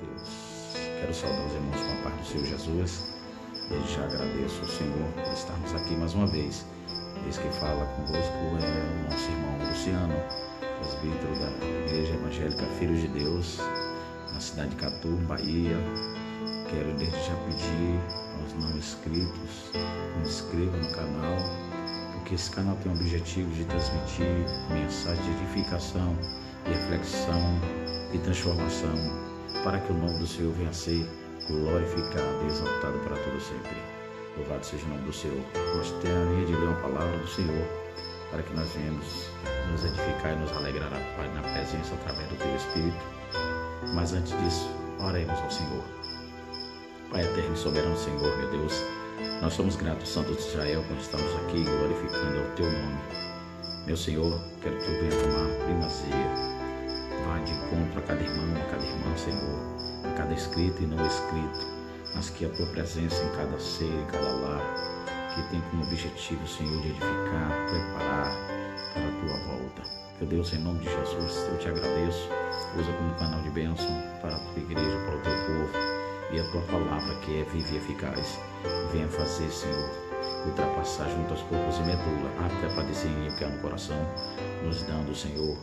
Deus. Quero saudar os irmãos com a paz do Senhor Jesus. Desde já agradeço ao Senhor por estarmos aqui mais uma vez. Esse que fala convosco é o nosso irmão Luciano, presbítero da Igreja Evangélica Filhos de Deus, na cidade de Catu, Bahia. Quero desde já pedir aos não inscritos que se inscrevam no canal, porque esse canal tem o objetivo de transmitir mensagem de edificação, de reflexão e transformação, para que o nome do Senhor venha a ser glorificado e exaltado para todo sempre. Louvado seja o nome do Senhor. Gostaria de ler uma palavra do Senhor, para que nós venhamos nos edificar e nos alegrar na presença através do Teu Espírito. Mas antes disso, oremos ao Senhor. Pai eterno e soberano Senhor, meu Deus, nós somos gratos, Santo de Israel, por estarmos aqui glorificando o Teu nome. Meu Senhor, quero que Tu venha tomar primazia. Vá de encontro a cada irmão, Senhor, a cada escrito e não escrito, mas que a Tua presença em cada ser, em cada lar, que tem como objetivo, Senhor, de edificar, preparar para a Tua volta. Meu Deus, em nome de Jesus, eu Te agradeço, usa como canal de bênção para a Tua igreja, para o Teu povo, e a Tua palavra, que é viva e eficaz, venha fazer, Senhor, ultrapassar junto aos corpos e medula, até para discernir o que há no coração, nos dando, Senhor,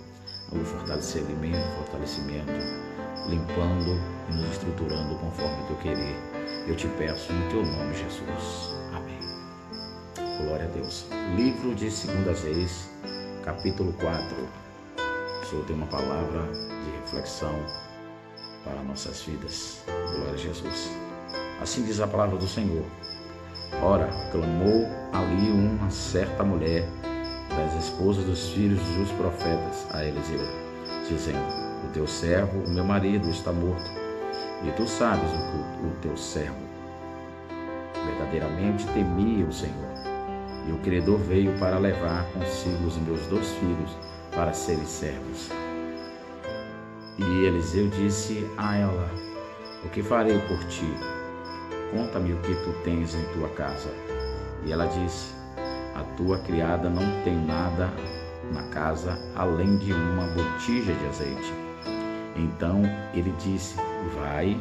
o fortalecimento, limpando e nos estruturando conforme o Teu querer. Eu te peço em Teu nome, Jesus. Amém. Glória a Deus. Livro de 2 Reis, capítulo 4. O Senhor tem uma palavra de reflexão para nossas vidas. Glória a Jesus. Assim diz a palavra do Senhor. Ora, clamou ali uma certa mulher das esposas dos filhos dos profetas a Eliseu, dizendo: o teu servo, o meu marido, está morto, e tu sabes o teu servo verdadeiramente temia o Senhor. E o credor veio para levar consigo os meus 2 filhos para serem servos. E Eliseu disse a ela: o que farei por ti? Conta-me o que tu tens em tua casa. E ela disse: a tua criada não tem nada na casa além de uma botija de azeite. Então ele disse: vai,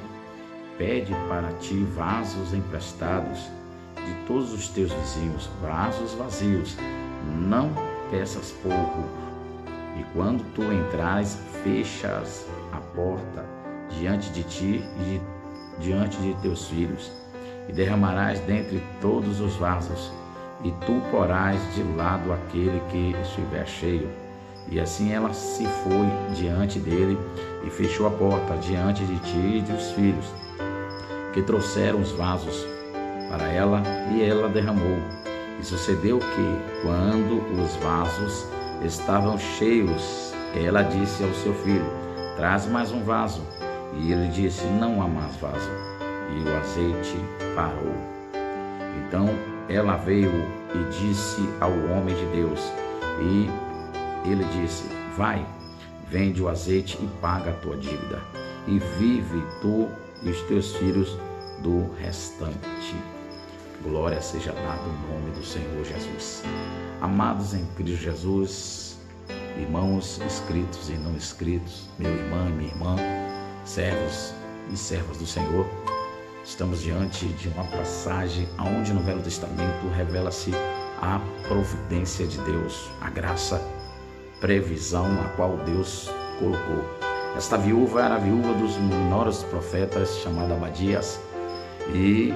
pede para ti vasos emprestados de todos os teus vizinhos, vasos vazios, não peças pouco. E quando tu entrares, fechas a porta diante de ti e diante de teus filhos, e derramarás dentre todos os vasos, e tu porás de lado aquele que estiver cheio. E assim ela se foi diante dele e fechou a porta diante de ti e dos filhos, que trouxeram os vasos para ela, e ela derramou. E sucedeu que, quando os vasos estavam cheios, ela disse ao seu filho: traz mais um vaso. E ele disse: não há mais vaso. E o azeite parou. Então ela veio e disse ao homem de Deus, e ele disse: vai, vende o azeite e paga a tua dívida, e vive tu e os teus filhos do restante. Glória seja dada no nome do Senhor Jesus. Amados em Cristo Jesus, irmãos inscritos e não inscritos, meu irmão e minha irmã, servos e servas do Senhor, estamos diante de uma passagem onde no Velho Testamento revela-se a providência de Deus, a graça, previsão a qual Deus colocou. Esta viúva era a viúva dos menores profetas, chamada Abadias, e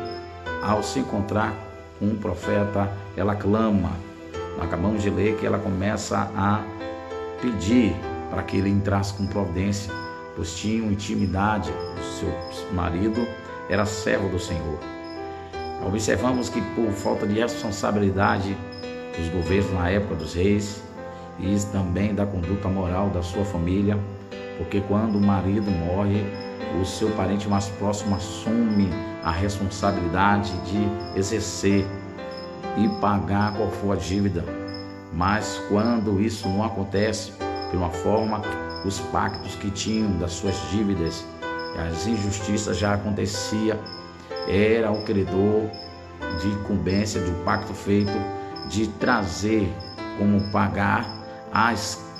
ao se encontrar com um profeta, ela clama. Acabamos de ler que ela começa a pedir para que ele entrasse com providência, pois tinham intimidade. O seu marido era servo do Senhor. Observamos que por falta de responsabilidade dos governos na época dos reis, e também da conduta moral da sua família, porque quando o marido morre, o seu parente mais próximo assume a responsabilidade de exercer e pagar qual for a dívida. Mas quando isso não acontece, de uma forma, os pactos que tinham das suas dívidas, as injustiças já acontecia, era o credor de incumbência de um pacto feito de trazer como pagar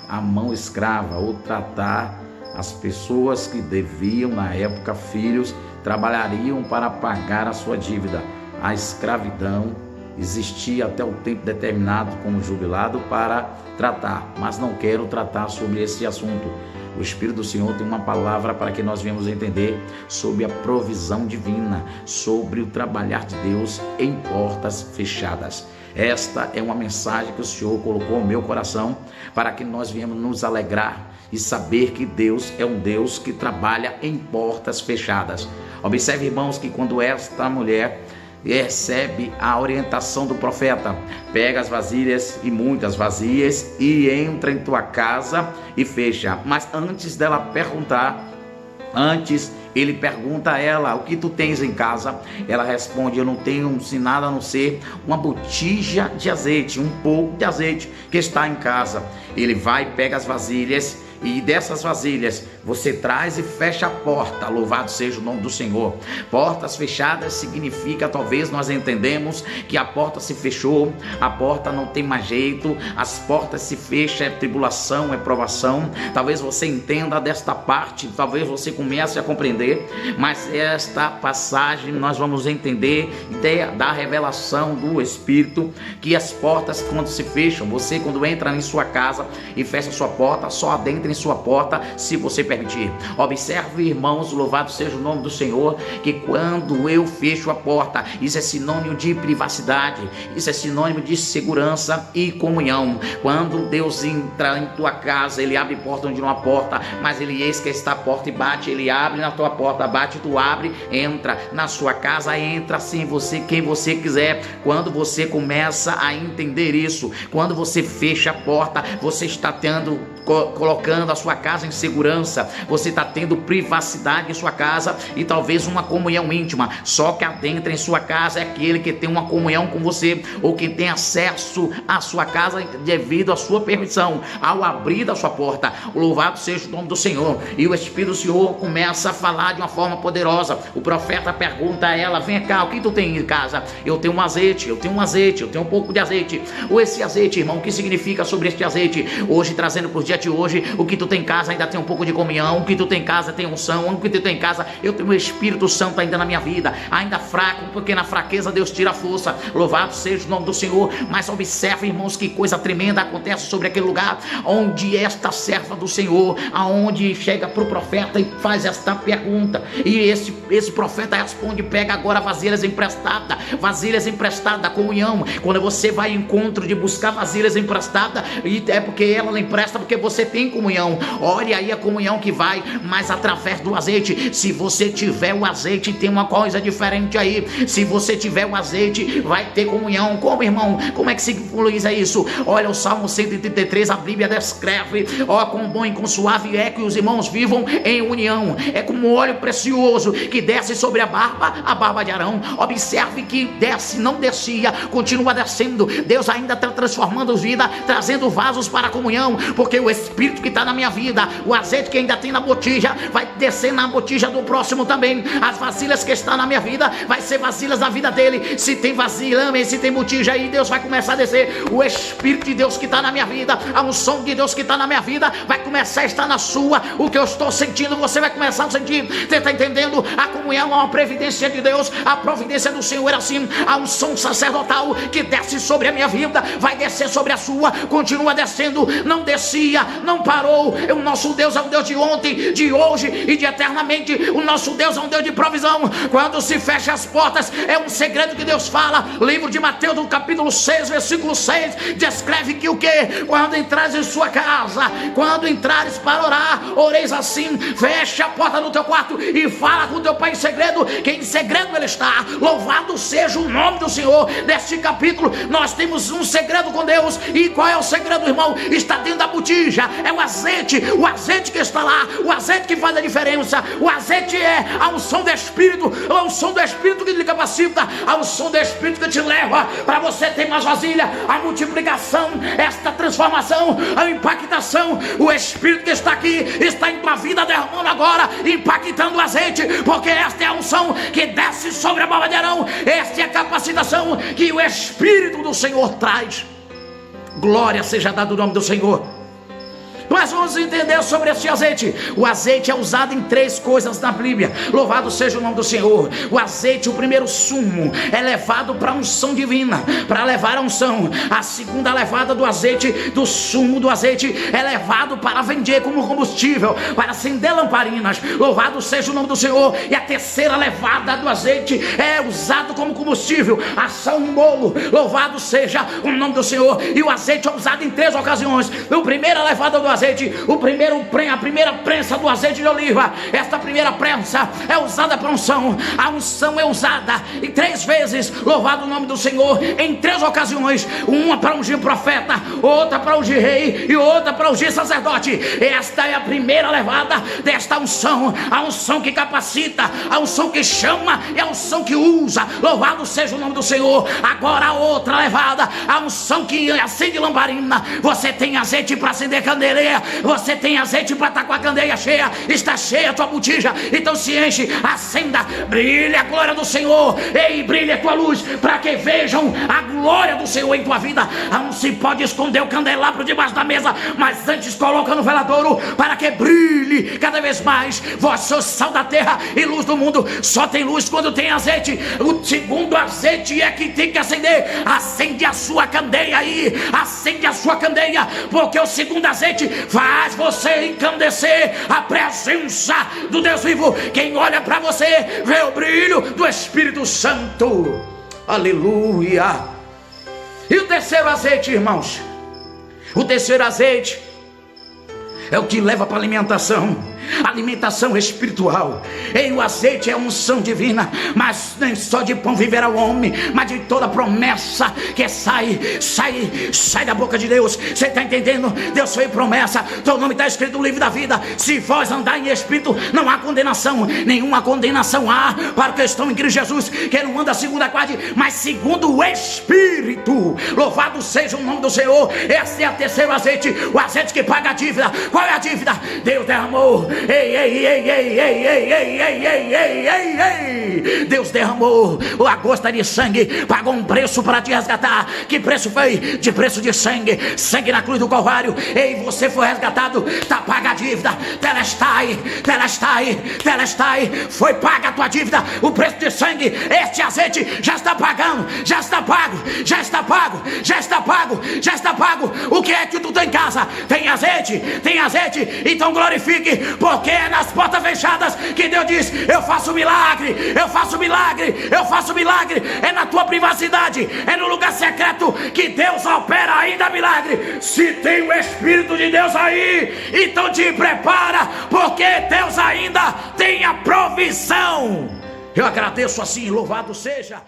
a mão escrava ou tratar As pessoas que deviam na época filhos trabalhariam para pagar a sua dívida. A escravidão existia até o tempo determinado como jubilado para tratar, mas não quero tratar sobre esse assunto. O Espírito do Senhor tem uma palavra para que nós venhamos entender sobre a provisão divina, sobre o trabalhar de Deus em portas fechadas. Esta é uma mensagem que o Senhor colocou no meu coração para que nós venhamos nos alegrar e saber que Deus é um Deus que trabalha em portas fechadas. Observe, irmãos, que quando esta mulher recebe a orientação do profeta, pega as vasilhas e muitas vazias e entra em tua casa e fecha. Mas antes dela perguntar, ele pergunta a ela: o que tu tens em casa? Ela responde: eu não tenho nada a não ser uma botija de azeite, um pouco de azeite que está em casa. Ele vai, pega as vasilhas, e dessas vasilhas você traz e fecha a porta. Louvado seja o nome do Senhor. Portas fechadas significa, talvez nós entendemos que a porta se fechou, a porta não tem mais jeito, as portas se fecham, é tribulação, é provação. Talvez você entenda desta parte, talvez você comece a compreender, mas esta passagem nós vamos entender da revelação do Espírito, que as portas quando se fecham, você quando entra em sua casa e fecha a sua porta, só adentra em sua porta se você permitir. Observe, irmãos, louvado seja o nome do Senhor, que quando eu fecho a porta, isso é sinônimo de privacidade, isso é sinônimo de segurança e comunhão. Quando Deus entra em tua casa, Ele abre porta onde não há porta, mas Ele eis que está a porta e bate. Ele abre na tua porta, bate, tu abre, entra na sua casa, entra assim você, quem você quiser. Quando você começa a entender isso, quando você fecha a porta, você está colocando a sua casa em segurança, você está tendo privacidade em sua casa e talvez uma comunhão íntima. Só que adentra em sua casa é aquele que tem uma comunhão com você, ou que tem acesso à sua casa devido à sua permissão, ao abrir da sua porta. Louvado seja o nome do Senhor. E o Espírito do Senhor começa a falar de uma forma poderosa. O profeta pergunta a ela: vem cá, o que tu tem em casa? Eu tenho um azeite, eu tenho um pouco de azeite. Ou esse azeite, irmão, o que significa sobre este azeite? Hoje, trazendo para o dia de hoje, o que tu tem em casa ainda tem um pouco de comunhão, o que tu tem em casa tem unção, o que tu tem em casa, eu tenho o Espírito Santo ainda na minha vida, ainda fraco, porque na fraqueza Deus tira a força. Louvado seja o nome do Senhor. Mas observe, irmãos, que coisa tremenda acontece sobre aquele lugar onde esta serva do Senhor, aonde chega para o profeta e faz esta pergunta, e esse profeta responde: pega agora vasilhas emprestadas da comunhão. Quando você vai em encontro de buscar vasilhas emprestadas, e é porque ela empresta porque você tem comunhão. Olha aí a comunhão que vai, mas através do azeite. Se você tiver o azeite, tem uma coisa diferente aí. Se você tiver o azeite, vai ter comunhão. Como, irmão? Como é que se simboliza isso? Olha o Salmo 133, a Bíblia descreve: ó, quão bom e quão suave é que os irmãos vivam em união. É como um óleo precioso que desce sobre a barba de Arão. Observe que desce, não descia, continua descendo. Deus ainda está transformando vida, trazendo vasos para a comunhão, porque o Espírito que está na minha vida, o azeite que ainda tem na botija, vai descer na botija do próximo também. As vasilhas que estão na minha vida, vai ser vasilhas na vida dele. Se tem vasilha, se tem botija aí, Deus vai começar a descer. O Espírito de Deus que está na minha vida, a unção de Deus que está na minha vida, vai começar a estar na sua. O que eu estou sentindo, você vai começar a sentir. Você está entendendo? A comunhão é uma previdência de Deus, a providência do Senhor é assim. A unção sacerdotal que desce sobre a minha vida, vai descer sobre a sua, continua descendo, não descia, não parou. O nosso Deus é um Deus de ontem, de hoje e de eternamente. O nosso Deus é um Deus de provisão. Quando se fecha as portas, é um segredo que Deus fala. Livro de Mateus, do capítulo 6, versículo 6, descreve que o que? Quando entrares em sua casa, quando entrares para orar, oreis assim: fecha a porta do teu quarto e fala com teu pai em segredo, que em segredo ele está. Louvado seja o nome do Senhor. Neste capítulo nós temos um segredo com Deus. E qual é o segredo, irmão? Está dentro da botija, é o azeite que está lá, o azeite que faz a diferença. O azeite é a unção do Espírito, a unção do Espírito que te capacita, a unção do Espírito que te leva para você ter mais vasilha, a multiplicação, esta transformação, a impactação. O Espírito que está aqui está em tua vida, derramando agora, impactando o azeite, porque esta é a unção que desce sobre a barba de Arão. Esta é a capacitação que o Espírito do Senhor traz. Glória seja dada o nome do Senhor. Mas vamos entender sobre este azeite. O azeite é usado em 3 coisas na Bíblia. Louvado seja o nome do Senhor. O azeite, o primeiro sumo, é levado para a unção divina, para levar a unção. A segunda levada do azeite, do sumo do azeite, é levado para vender como combustível, para acender lamparinas. Louvado seja o nome do Senhor. E a terceira levada do azeite é usado como combustível, assar um bolo. Louvado seja o nome do Senhor. E o azeite é usado em 3 ocasiões. A primeira levada do azeite, a primeira prensa do azeite de oliva. Esta primeira prensa é usada para unção. A unção é usada em 3 vezes, louvado o nome do Senhor, em 3 ocasiões. Uma para ungir profeta, outra para ungir rei e outra para ungir sacerdote. Esta é a primeira levada desta unção. A unção que capacita, a unção que chama e a unção que usa. Louvado seja o nome do Senhor. Agora a outra levada, a unção que acende lamparina. Você tem azeite para acender candeeira, você tem azeite para estar com a candeia cheia, está cheia a tua botija, então se enche, acenda, brilha a glória do Senhor. Ei, brilha a tua luz, para que vejam a glória do Senhor em tua vida. Não se pode esconder o candelabro debaixo da mesa, mas antes coloca no veladouro, para que brilhe cada vez mais. Vós sois sal da terra e luz do mundo. Só tem luz quando tem azeite. O segundo azeite é que tem que acender. Acende a sua candeia aí, acende a sua candeia, porque o segundo azeite faz você encandecer a presença do Deus vivo. Quem olha para você vê o brilho do Espírito Santo. Aleluia. E o terceiro azeite, irmãos, o terceiro azeite é o que leva para alimentação espiritual. E o azeite é unção divina, mas nem só de pão viverá o homem, mas de toda promessa que sai da boca de Deus. Você está entendendo? Deus fez promessa, teu nome está escrito no livro da vida. Se vós andar em espírito, não há condenação, nenhuma condenação há para que estão em Cristo Jesus, que não anda segundo a carne, mas segundo o Espírito. Louvado seja o nome do Senhor. Esse é o terceiro azeite, o azeite que paga a dívida. Qual é a dívida? Deus derramou. Deus derramou a gota de sangue, pagou um preço para te resgatar. Que preço foi? De preço de sangue na cruz do Calvário. Ei, você foi resgatado, está paga a dívida. Telestai, foi paga a tua dívida, o preço de sangue. Este azeite já está pagando, já está pago. O que é que tu tem em casa? Tem azeite? Então glorifique, porque é nas portas fechadas que Deus diz: eu faço milagre. É na tua privacidade, é no lugar secreto que Deus opera ainda milagre. Se tem o Espírito de Deus aí, então te prepara, porque Deus ainda tem a provisão. Eu agradeço assim, louvado seja.